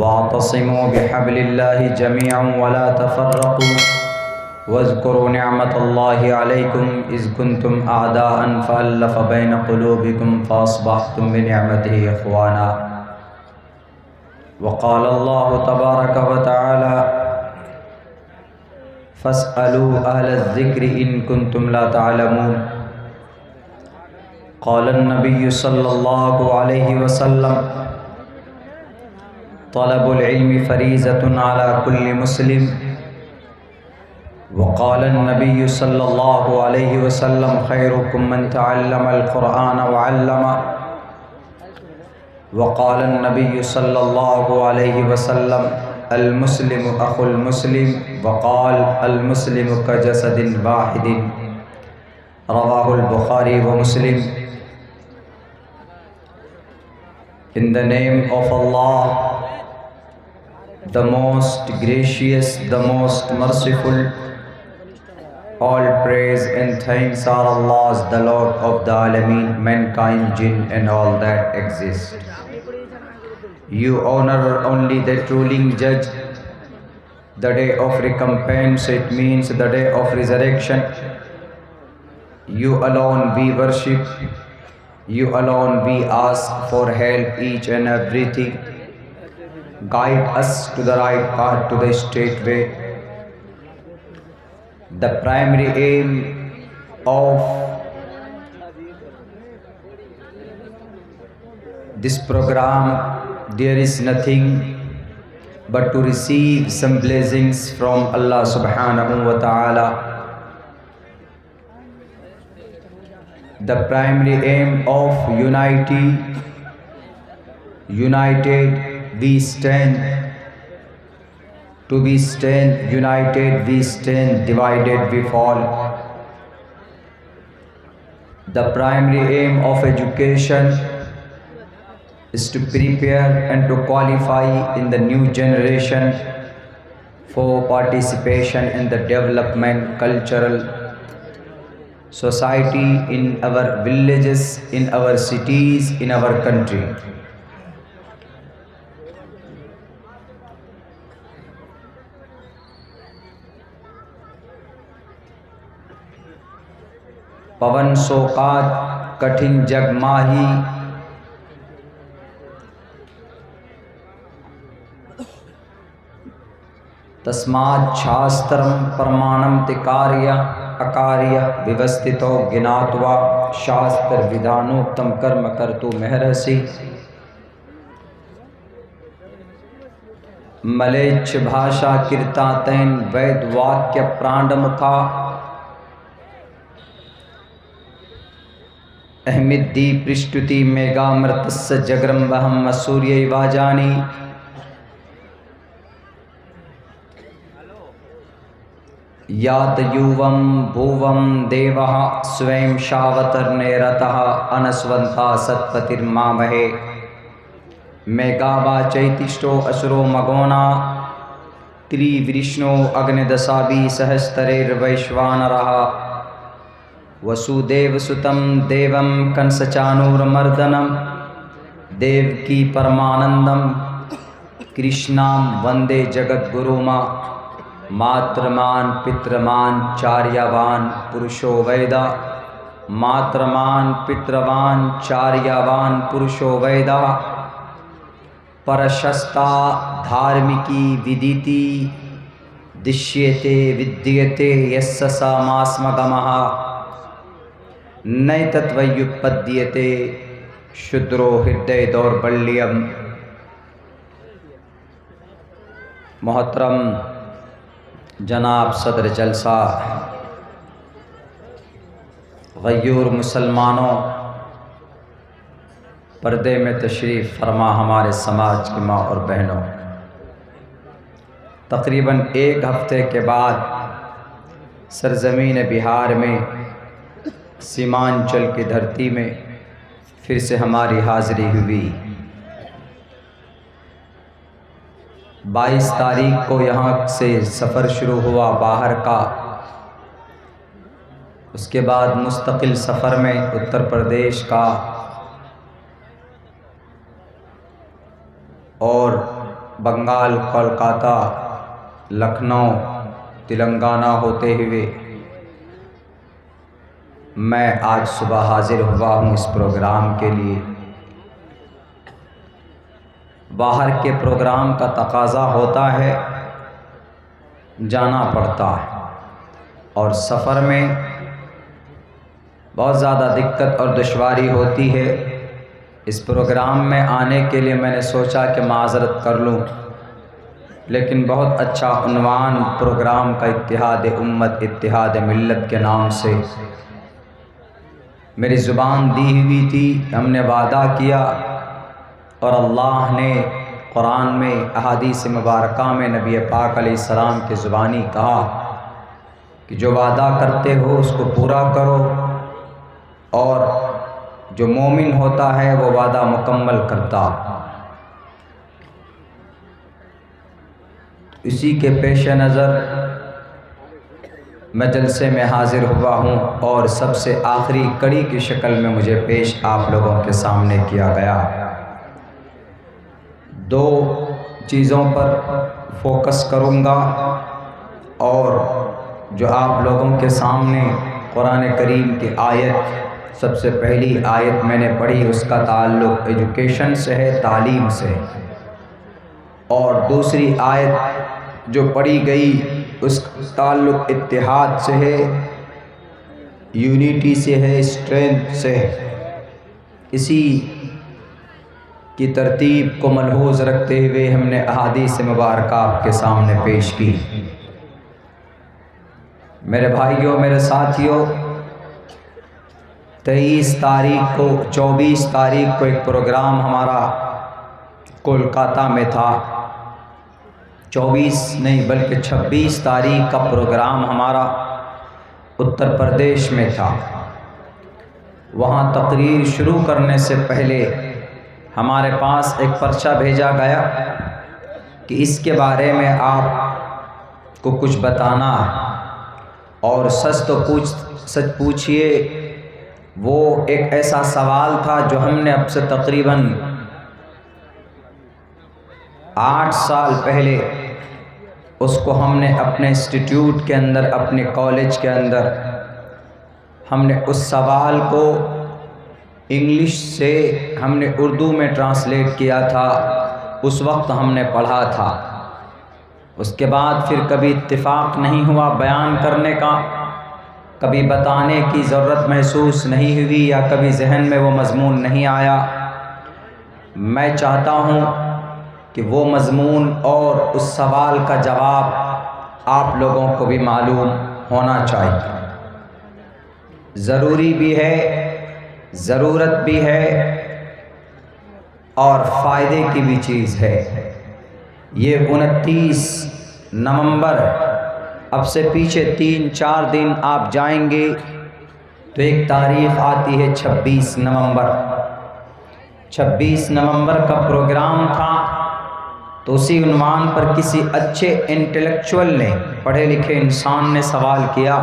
वातसिमू बिहब्लिल्लाहि जमीअन वला तफर्रक़ू वज़्कुरू निअमतल्लाहि अलैकुम is कुंतुम अअदाअन फ़अल्लफ़ ban क़ुलूबिकुम फ़अस्बहतुम बिनिअमतिही इख़्वाना। वक़ाल अल्लाहु तबारक व तआला फ़स्अलू अहलज़्ज़िक्रि इन कुंतुम ला तअलमून। क़ालन नबिय्यु सल्लल्लाहु अलैहि वसल्लम तलबुल इल्मि फ़रीज़तुन अला कुल्लि मुस्लिम। वक़ालन नबिय्यु सल्लल्लाहु अलैहि वसल्लम खैरुकुम मन तअल्लमल क़ुरआन व अल्लमा। वक़ालन नबिय्यु सल्लल्लाहु अलैहि वसल्लम अल मुस्लिमु अख़ुल मुस्लिम वक़ाल अल मुस्लिमु कजसदिन वाहिदिन। रवाहुल बुखारी व मुस्लिम। In the name of Allah, the most gracious, the most merciful, all praise and thanks are Allah's, the Lord of the Alameen, mankind, jinn and all that exist. You honor only the ruling judge, the day of recompense, it means the day of resurrection. You alone we worship, you alone we ask for help, each and everything. Guide us to the right path, to the straight way. The primary aim of this program, there is nothing but to receive some blessings from Allah subhanahu wa ta'ala. The primary aim of unity, united we stand, to be stand united we stand, divided we fall. The primary aim of education is to prepare and to qualify in the new generation for participation in the development, cultural society in our villages, in our cities, in our country. पवन शोकात कठिन जग माही, तस्मात् शास्त्रम प्रमाणम तिकार्य अकार्य विवस्थितो ज्ञात्वा शास्त्र विधानोक्तम कर्म कर्तु महर्षि। मलेच्छ भाषा कीर्तातैन वैद वाक्य प्रांडमुखा, अहमिद्दी पृष्ठुति मेघामृतस्य जगरम वहम सूर्य वाजानी। यात युवम भुवम देवः स्वयं शावतर्णे रतः अनस्वंता सत्पतिर्मामहे। मेघावा चैतिष्ठो असुरो मगोना, त्रिवृष्णो अग्निदशाभि सहस्तरेर्वैश्वानरः। वसुदेवसुतं देवं कंसचाणूरमर्दनं, देवकी परमानंदम कृष्णां वंदे जगद्गुरुमा। मात्रमान पितृमान चार्यवान पुरुषो वैदा, मात्रमान पितृवान चार्यवान पुरुषो वैदा। परशस्ता धार्मिकी विदिति, दिश्यते विद्यते यस्य समास्मगमः। नैतत्वयुत्पद्यते शुद्रो हृदय दौर्बल्यम। मोहतरम जनाब सदर जलसा, गयूर मुसलमानों, पर्दे में तशरीफ़ फरमा हमारे समाज की माँ और बहनों, तकरीबन एक हफ्ते के बाद सरज़मीन बिहार में, सीमांचल की धरती में फिर से हमारी हाज़िरी हुई। 22 तारीख को यहाँ से सफ़र शुरू हुआ बाहर का, उसके बाद मुस्तकिल सफ़र में उत्तर प्रदेश का और बंगाल, कोलकाता, लखनऊ, तेलंगाना होते हुए मैं आज सुबह हाजिर हुआ हूँ इस प्रोग्राम के लिए। बाहर के प्रोग्राम का तकाज़ा होता है, जाना पड़ता है, और सफ़र में बहुत ज़्यादा दिक्कत और दुश्वारी होती है। इस प्रोग्राम में आने के लिए मैंने सोचा कि माज़रत कर लूँ, लेकिन बहुत अच्छा उन्वान प्रोग्राम का इत्तिहाद उम्मत, इत्तिहाद मिल्लत के नाम से मेरी ज़ुबान दी हुई थी। हमने वादा किया और अल्लाह ने कुरान में, अहादीस मुबारका में नबी पाक अलैहिस्सलाम की ज़ुबानी कहा कि जो वादा करते हो उसको पूरा करो, और जो मोमिन होता है वो वादा मुकम्मल करता। इसी के पेश नज़र मैं जलसे में हाजिर हुआ हूँ और सबसे आखिरी कड़ी की शक्ल में मुझे पेश आप लोगों के सामने किया गया। दो चीज़ों पर फोकस करूँगा, और जो आप लोगों के सामने कुरान करीम की आयत, सबसे पहली आयत मैंने पढ़ी, उसका ताल्लुक़ एजुकेशन से है, तालीम से, और दूसरी आयत जो पढ़ी गई उसका ताल्लुक़ इत्तिहाद से है, यूनिटी से है, स्ट्रेंथ से है। इसी की तरतीब को मलहूज़ रखते हुए हमने अहादीस मुबारका आपके सामने पेश की। मेरे भाइयों, मेरे साथियों, 23 तारीख को, 24 तारीख को एक प्रोग्राम हमारा कोलकाता में था। 24 नहीं बल्कि 26 तारीख का प्रोग्राम हमारा उत्तर प्रदेश में था। वहाँ तकरीर शुरू करने से पहले हमारे पास एक पर्चा भेजा गया कि इसके बारे में आपको कुछ बताना है, और सच पूछिए। वो एक ऐसा सवाल था जो हमने अब से तकरीबन 8 साल पहले उसको हमने अपने इंस्टीट्यूट के अंदर, अपने कॉलेज के अंदर, हमने उस सवाल को इंग्लिश से हमने उर्दू में ट्रांसलेट किया था। उस वक्त हमने पढ़ा था। उसके बाद फिर कभी इत्तिफाक नहीं हुआ बयान करने का, कभी बताने की ज़रूरत महसूस नहीं हुई, या कभी जहन में वो मज़मून नहीं आया। मैं चाहता हूँ कि वो मज़मून और उस सवाल का जवाब आप लोगों को भी मालूम होना चाहिए। ज़रूरी भी है, ज़रूरत भी है, और फ़ायदे की भी चीज़ है। ये 29 नवंबर, अब से पीछे 3-4 दिन आप जाएंगे तो एक तारीख़ आती है 26 नवंबर। 26 नवंबर का प्रोग्राम था, तो उसी उन्वान पर किसी अच्छे इंटेलेक्चुअल ने, पढ़े लिखे इंसान ने सवाल किया।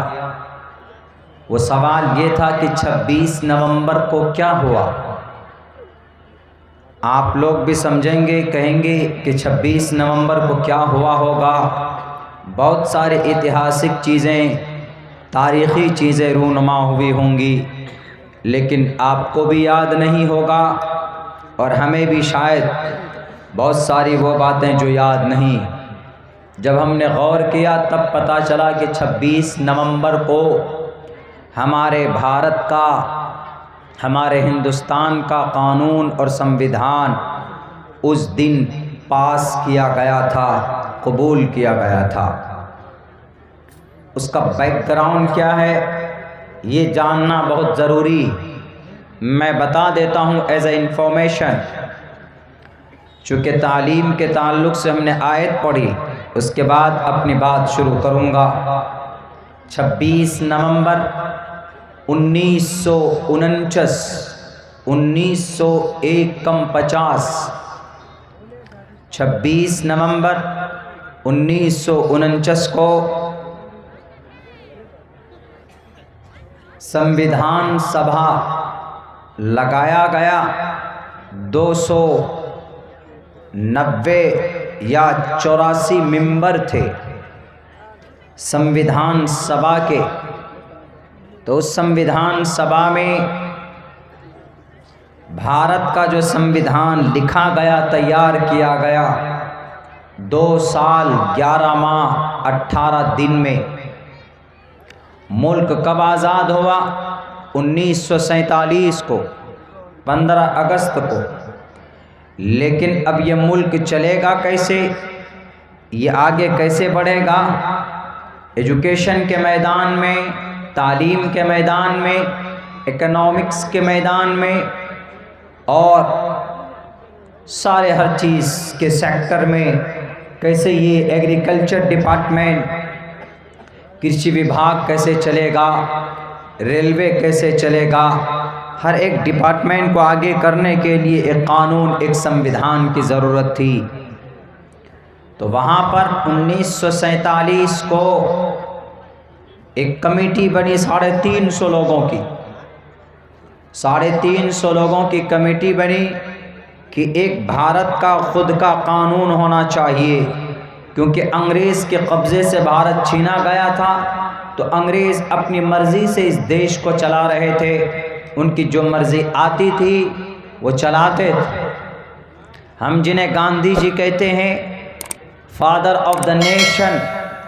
वो सवाल ये था कि 26 नवंबर को क्या हुआ। आप लोग भी समझेंगे, कहेंगे कि 26 नवंबर को क्या हुआ होगा। बहुत सारे ऐतिहासिक चीज़ें, तारीख़ी चीज़ें रूनुमा हुई होंगी, लेकिन आपको भी याद नहीं होगा, और हमें भी शायद बहुत सारी वो बातें जो याद नहीं। जब हमने गौर किया तब पता चला कि 26 नवंबर को हमारे भारत का, हमारे हिंदुस्तान का कानून और संविधान उस दिन पास किया गया था, कबूल किया गया था। उसका बैकग्राउंड क्या है ये जानना बहुत ज़रूरी। मैं बता देता हूँ एज ए इंफॉर्मेशन। चूँकि तालीम के ताल्लुक़ से हमने आयत पढ़ी, उसके बाद अपनी बात शुरू करूँगा। 26 नवंबर 1949, 1951 26 नवंबर 1949 को संविधान सभा लगाया गया। 290 या 84 मेंबर थे संविधान सभा के। तो उस संविधान सभा में भारत का जो संविधान लिखा गया, तैयार किया गया, 2 साल 11 माह 18 दिन में। मुल्क कब आज़ाद हुआ? 1947 को, 15 अगस्त को। लेकिन अब ये मुल्क चलेगा कैसे, ये आगे कैसे बढ़ेगा? एजुकेशन के मैदान में, तालीम के मैदान में, इकोनॉमिक्स के मैदान में और सारे हर चीज़ के सेक्टर में कैसे ये एग्रीकल्चर डिपार्टमेंट, कृषि विभाग कैसे चलेगा, रेलवे कैसे चलेगा, हर एक डिपार्टमेंट को आगे करने के लिए एक कानून, एक संविधान की ज़रूरत थी। तो वहाँ पर 1947 को एक कमेटी बनी 350 लोगों की, 350 लोगों की कमेटी बनी कि एक भारत का खुद का कानून होना चाहिए, क्योंकि अंग्रेज़ के कब्ज़े से भारत छीना गया था। तो अंग्रेज़ अपनी मर्ज़ी से इस देश को चला रहे थे, उनकी जो मर्ज़ी आती थी वो चलाते थे। हम जिन्हें गांधी जी कहते हैं, फादर ऑफ द नेशन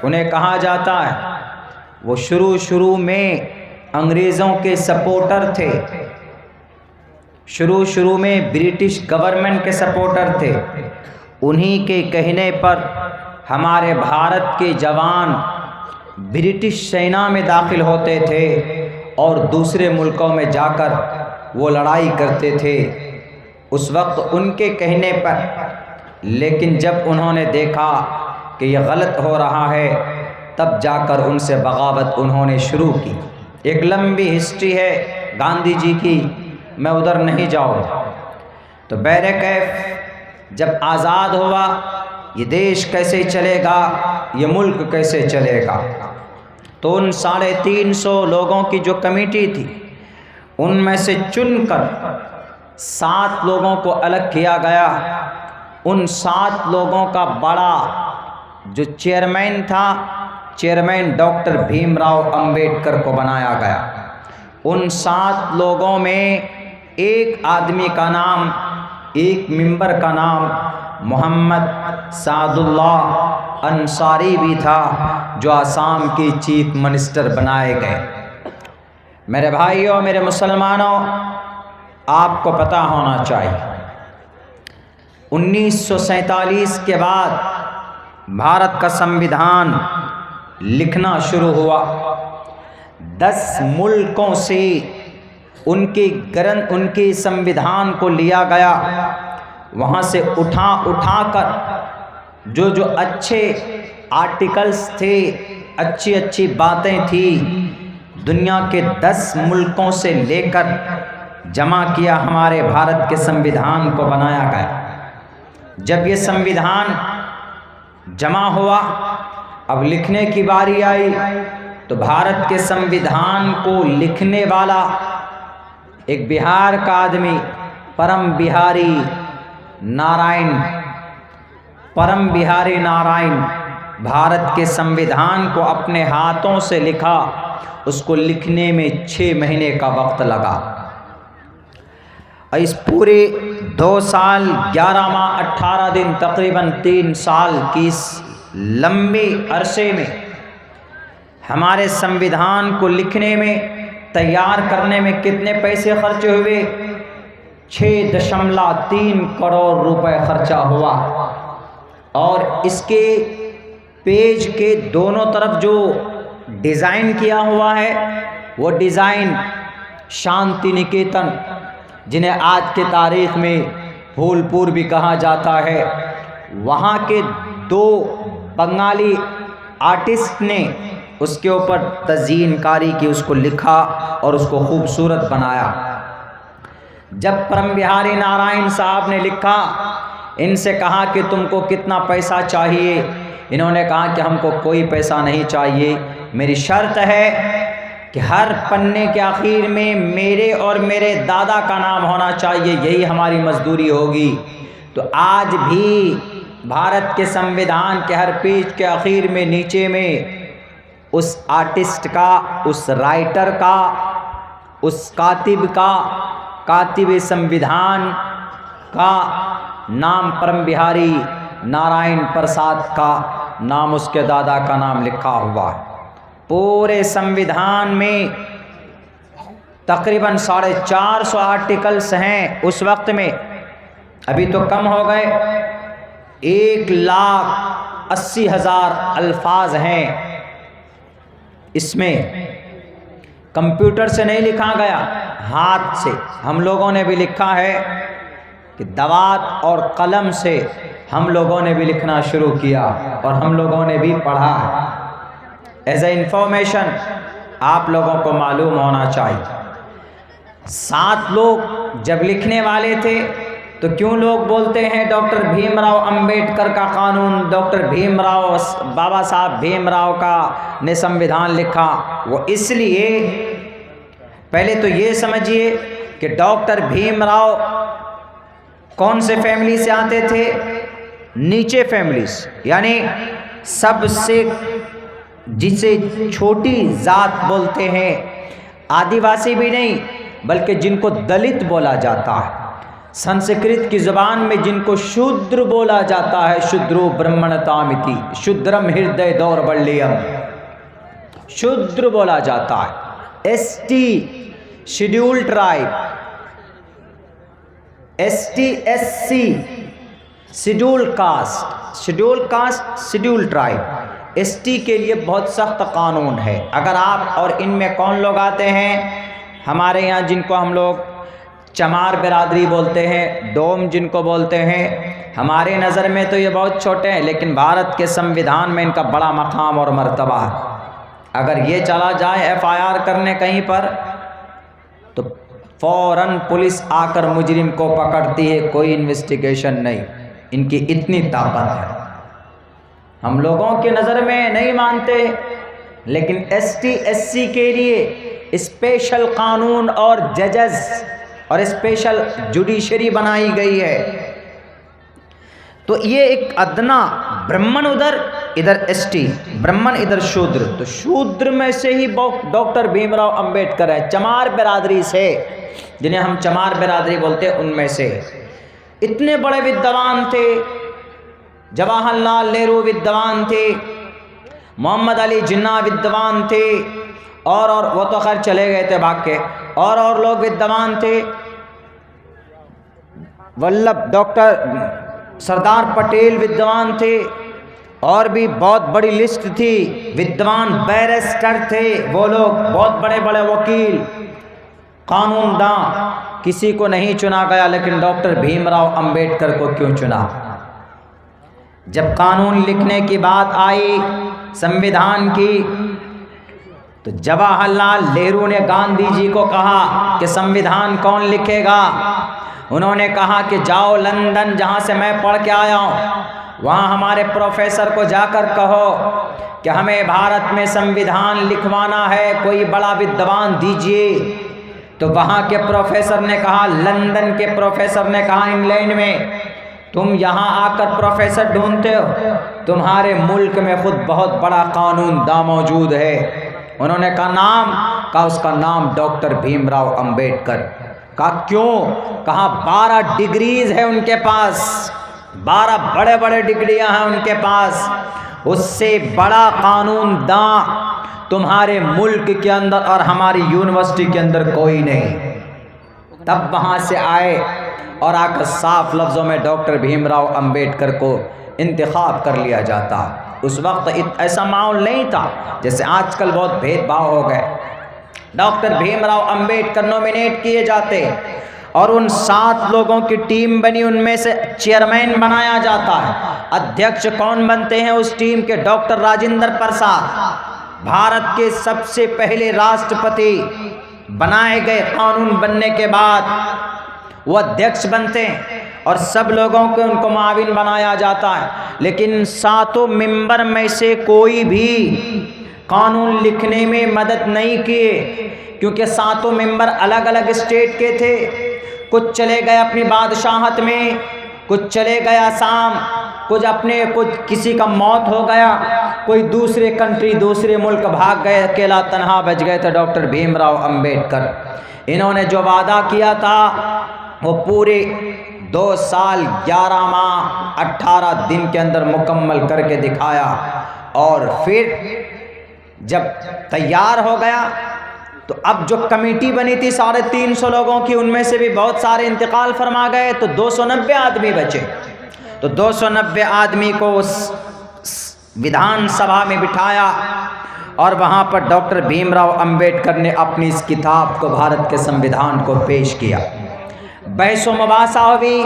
उन्हें कहा जाता है, वो शुरू में अंग्रेज़ों के सपोर्टर थे, शुरू में ब्रिटिश गवर्नमेंट के सपोर्टर थे। उन्हीं के कहने पर हमारे भारत के जवान ब्रिटिश सेना में दाखिल होते थे और दूसरे मुल्कों में जाकर वो लड़ाई करते थे, उस वक्त उनके कहने पर। लेकिन जब उन्होंने देखा कि ये गलत हो रहा है, तब जाकर उनसे बगावत उन्होंने शुरू की। एक लंबी हिस्ट्री है गांधी जी की, मैं उधर नहीं जाऊँगा। तो बहरकैफ जब आज़ाद हुआ, ये देश कैसे चलेगा, ये मुल्क कैसे चलेगा, तो उन 350 लोगों की जो कमेटी थी, उनमें से चुनकर 7 लोगों को अलग किया गया। उन 7 लोगों का बड़ा जो चेयरमैन था, चेयरमैन डॉक्टर भीमराव अंबेडकर को बनाया गया। उन 7 लोगों में एक आदमी का नाम, एक मेंबर का नाम मोहम्मद सादुल्लाह अंसारी भी था, जो आसाम के चीफ मिनिस्टर बनाए गए। मेरे भाइयों, मेरे मुसलमानों, आपको पता होना चाहिए 1947 के बाद भारत का संविधान लिखना शुरू हुआ। 10 मुल्कों से उनके संविधान को लिया गया, वहाँ से उठा कर जो अच्छे आर्टिकल्स थे, अच्छी बातें थी, दुनिया के 10 मुल्कों से लेकर जमा किया, हमारे भारत के संविधान को बनाया गया। जब ये संविधान जमा हुआ, अब लिखने की बारी आई, तो भारत के संविधान को लिखने वाला एक बिहार का आदमी, परम बिहारी नारायण भारत के संविधान को अपने हाथों से लिखा। उसको लिखने में 6 महीने का वक्त लगा। इस पूरे 2 साल 11 माह 18 दिन, तकरीबन 3 साल की इस लंबे अरसे में हमारे संविधान को लिखने में, तैयार करने में कितने पैसे खर्च हुए? 6.3 करोड़ रुपए खर्चा हुआ। और इसके पेज के दोनों तरफ जो डिज़ाइन किया हुआ है, वो डिज़ाइन शांति निकेतन, जिन्हें आज के तारीख़ में फूलपुर भी कहा जाता है, वहाँ के 2 बंगाली आर्टिस्ट ने उसके ऊपर तज़यीनकारी की, उसको लिखा और उसको खूबसूरत बनाया। जब परम बिहारी नारायण साहब ने लिखा, इनसे कहा कि तुमको कितना पैसा चाहिए? इन्होंने कहा कि हमको कोई पैसा नहीं चाहिए, मेरी शर्त है कि हर पन्ने के आखिर में मेरे और मेरे दादा का नाम होना चाहिए, यही हमारी मजदूरी होगी। तो आज भी भारत के संविधान के हर पेज के आखिर में नीचे में उस आर्टिस्ट का, उस राइटर का, उस कातिब का, कातिब संविधान का नाम परम बिहारी नारायण प्रसाद का नाम, उसके दादा का नाम लिखा हुआ है। पूरे संविधान में तकरीबन 450 आर्टिकल्स हैं उस वक्त में, अभी तो कम हो गए। 1,80,000 अल्फाज हैं इसमें। कंप्यूटर से नहीं लिखा गया, हाथ से हम लोगों ने भी लिखा है कि दवात और कलम से हम लोगों ने भी लिखना शुरू किया और हम लोगों ने भी पढ़ा है। एज ए इंफॉर्मेशन आप लोगों को मालूम होना चाहिए। 7 लोग जब लिखने वाले थे तो क्यों लोग बोलते हैं डॉक्टर भीमराव अंबेडकर का कानून, डॉक्टर भीमराव, बाबा साहब भीमराव का ने संविधान लिखा? वो इसलिए, पहले तो ये समझिए कि डॉक्टर भीमराव कौन से फैमिली से आते थे? नीचे फैमिली से, यानी सबसे जिसे छोटी जात बोलते हैं, आदिवासी भी नहीं बल्कि जिनको दलित बोला जाता है। संस्कृत की ज़ुबान में जिनको शूद्र बोला जाता है, शूद्रो ब्रह्मणतामिति, शूद्रम हृदय दौर्बल्यम, शूद्र बोला जाता है। ST schedule tribe, ST SC schedule caste, schedule caste schedule tribe. ST के लिए बहुत सख्त कानून है। अगर आप, और इनमें कौन लोग आते हैं? हमारे यहाँ जिनको हम लोग चमार बिरादरी बोलते हैं, डोम जिनको बोलते हैं, हमारे नज़र में तो ये बहुत छोटे हैं, लेकिन भारत के संविधान में इनका बड़ा मकाम और मर्तबा है। अगर ये चला जाए एफआईआर करने कहीं पर तो फौरन पुलिस आकर मुजरिम को पकड़ती है, कोई इन्वेस्टिगेशन नहीं। इनकी इतनी ताकत है। हम लोगों की नज़र में नहीं मानते, लेकिन एसटी एससी के लिए स्पेशल कानून और जजेस और स्पेशल जुडिशरी बनाई गई है। तो ये एक अदना, ब्राह्मण उधर, इधर एसटी, ब्राह्मण इधर शूद्र, तो शूद्र में से ही डॉक्टर भीमराव अंबेडकर है, चमार बिरादरी से, जिन्हें हम चमार बिरादरी बोलते हैं, उनमें से। इतने बड़े विद्वान थे। जवाहरलाल नेहरू विद्वान थे, मोहम्मद अली जिन्ना विद्वान थे, और वो तो खैर चले गए थे भाग के, और लोग विद्वान थे। वल्लभ, डॉक्टर सरदार पटेल विद्वान थे, और भी बहुत बड़ी लिस्ट थी। विद्वान बैरिस्टर थे वो लोग, बहुत बड़े बड़े वकील, कानूनदां। किसी को नहीं चुना गया, लेकिन डॉक्टर भीमराव अंबेडकर को क्यों चुना? जब कानून लिखने की बात आई संविधान की, तो जवाहरलाल नेहरू ने गांधी जी को कहा कि संविधान कौन लिखेगा? उन्होंने कहा कि जाओ लंदन, जहाँ से मैं पढ़ के आया हूँ, वहाँ हमारे प्रोफेसर को जाकर कहो कि हमें भारत में संविधान लिखवाना है, कोई बड़ा विद्वान दीजिए। तो वहाँ के प्रोफेसर ने कहा, लंदन के प्रोफेसर ने कहा, इंग्लैंड में तुम यहाँ आकर प्रोफेसर ढूंढते हो, तुम्हारे मुल्क में खुद बहुत बड़ा कानूनदां मौजूद है। उन्होंने कहा नाम, कहा उसका नाम डॉक्टर भीमराव अंबेडकर। कहा क्यों? कहा 12 डिग्रीज है उनके पास, 12 बड़े बड़े डिग्रियां हैं उनके पास, उससे बड़ा कानूनदां तुम्हारे मुल्क के अंदर और हमारी यूनिवर्सिटी के अंदर कोई नहीं। तब वहाँ से आए और आकर साफ लफ्ज़ों में डॉक्टर भीमराव अंबेडकर को इंतखाब कर लिया जाता। उस वक्त ऐसा माहौल नहीं था जैसे आजकल बहुत भेदभाव हो गए। डॉक्टर भीमराव अंबेडकर नॉमिनेट किए जाते और उन 7 लोगों की टीम बनी, उनमें से चेयरमैन बनाया जाता है। अध्यक्ष कौन बनते हैं उस टीम के? डॉक्टर राजेंद्र प्रसाद, भारत के सबसे पहले राष्ट्रपति बनाए गए। कानून बनने के बाद वो अध्यक्ष बनते हैं और सब लोगों को उनको माविन बनाया जाता है। लेकिन 7 मेंबर में से कोई भी कानून लिखने में मदद नहीं किए, क्योंकि 7 मेंबर अलग अलग स्टेट के थे। कुछ चले गए अपनी बादशाहत में, कुछ चले गए असम, कुछ अपने कुछ किसी का मौत हो गया, कोई दूसरे कंट्री दूसरे मुल्क भाग गए, अकेला तन्हा बच गए, तो डॉक्टर भीमराव अंबेडकर इन्होंने जो वादा किया था वो पूरे 2 साल 11 माह 18 दिन के अंदर मुकम्मल करके दिखाया। और फिर जब तैयार हो गया तो अब जो कमेटी बनी थी 350 लोगों की, उनमें से भी बहुत सारे इंतकाल फरमा गए, तो 290 आदमी बचे। तो 290 आदमी को उस विधानसभा में बिठाया और वहाँ पर डॉक्टर भीमराव अंबेडकर ने अपनी इस किताब को, भारत के संविधान को पेश किया। बहस व मुबासा हुई,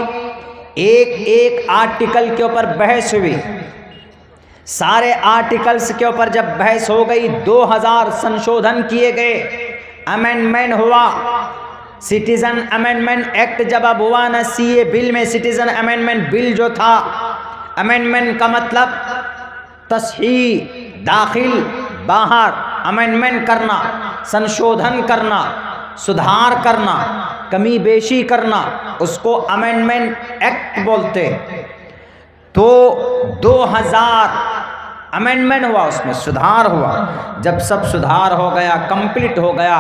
एक एक आर्टिकल के ऊपर बहस हुई। सारे आर्टिकल्स के ऊपर जब बहस हो गई, 2000 संशोधन किए गए, अमेंडमेंट हुआ। सिटीजन अमेंडमेंट एक्ट जब अब हुआ ना, सीए बिल में सिटीजन अमेंडमेंट बिल जो था, अमेंडमेंट का मतलब तस्हीह, दाखिल बाहर, अमेंडमेंट करना, संशोधन करना, सुधार करना, कमी बेशी करना, उसको अमेंडमेंट एक्ट बोलते। तो 2000 अमेंडमेंट हुआ, उसमें सुधार हुआ। जब सब सुधार हो गया, कंप्लीट हो गया,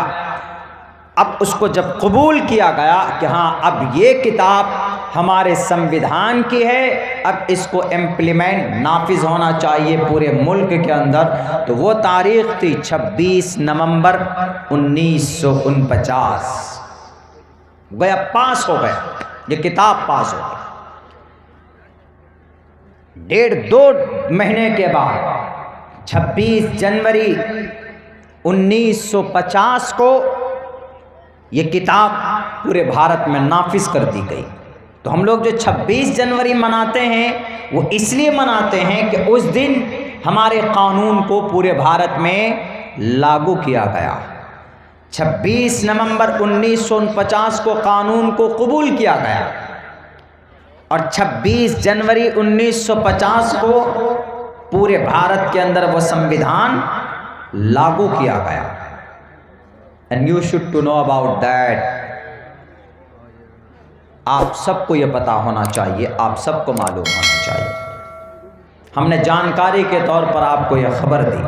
अब उसको जब कबूल किया गया कि हाँ अब ये किताब हमारे संविधान की है, अब इसको इम्प्लीमेंट नाफिज होना चाहिए पूरे मुल्क के अंदर, तो वो तारीख थी 26 नवंबर 1949। गया, पास हो गया, ये किताब पास हो गई। 1.5-2 महीने के बाद 26 जनवरी 1950 को ये किताब पूरे भारत में नाफिज कर दी गई। तो हम लोग जो 26 जनवरी मनाते हैं वो इसलिए मनाते हैं कि उस दिन हमारे कानून को पूरे भारत में लागू किया गया। 26 नवंबर 1949 को कानून को कबूल किया गया और 26 जनवरी 1950 को पूरे भारत के अंदर वो संविधान लागू किया गया। And you should to know about that. आप सबको ये पता होना चाहिए, आप सबको मालूम होना चाहिए। हमने जानकारी के तौर पर आपको यह खबर दी।